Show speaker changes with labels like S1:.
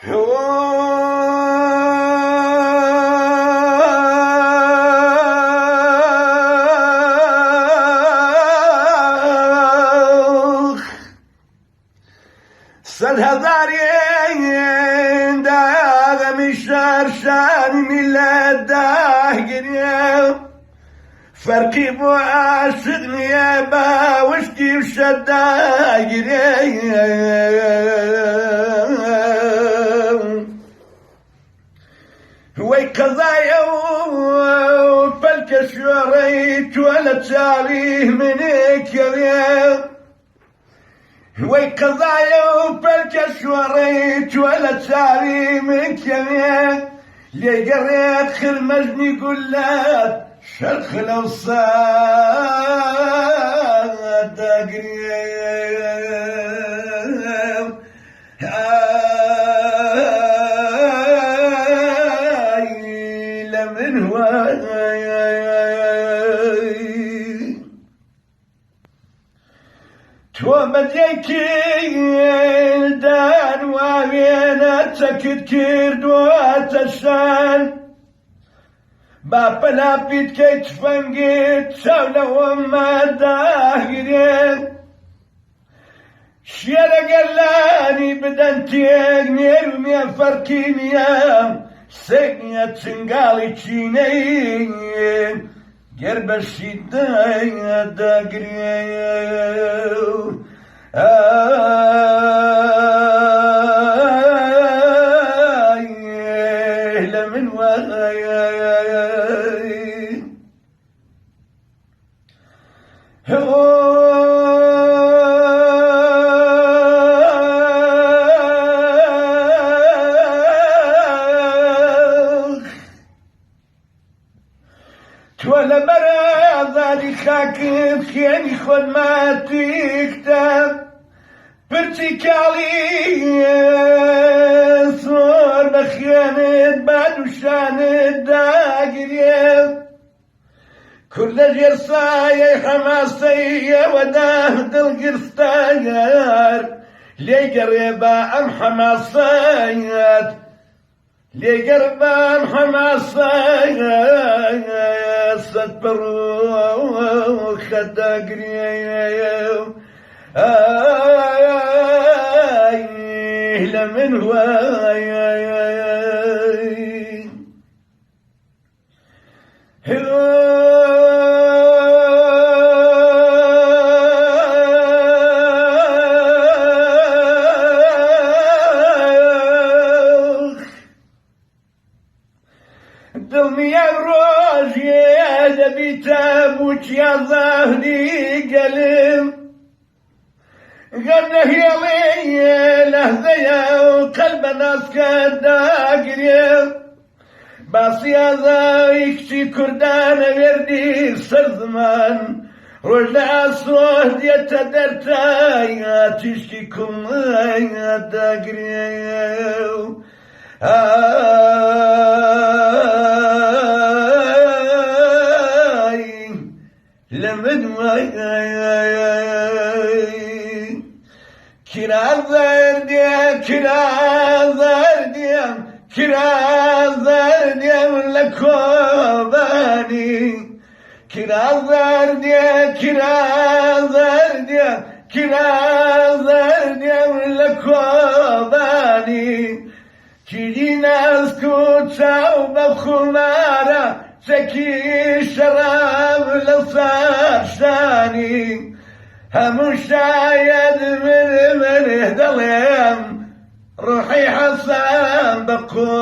S1: صد هزارين داغم الشرشان ملة داهقني فرقي بو عاشقني باوشتي وشداقني ويقضايا وفلك شوريت ولا تاليه منك يا ويقضايا وفلك شوريت ولا تاليه منك يا لي قريت خير مجني يقول لك شرخ الأوصاد قريب لمن هواي تومديك الدان وعينا تكتكير دوات الشان بابا لابيت كي تفنقيت سولا وما داهرين شيالا قلاني بدن تيغني رمي فركيني سيقني تنقالي تشيني قرب الشدايا داقرين لمن وغايا تولا برا ذالي خاكب خياني خود ما تكتب برتكالي صور بخيانة بعد وشانة داقريب كل جرصايا حماسية وداه القرصاير لي قريبا أم حماسيات لي قريبا أم حماسيات ستبرو خدا قريب لمن هواي دمي الروج يا دبي تابوت يا ظهري قلم غنى هيلي لهذيا وقلب ناس كداقريب باصي هذا يكشي كردان وردي سر زمان رجع صوت يتدرتا تشكي كم داقريب لمن وياي كرازرديا كرازرديا كرازرديا لكوباني كرازرديا كرازرديا كرازرديا لكوباني كيدي ناس كوتا وبخمارة سكي شراب لصار شاني هم شايد من ظلم روحي حسام بقول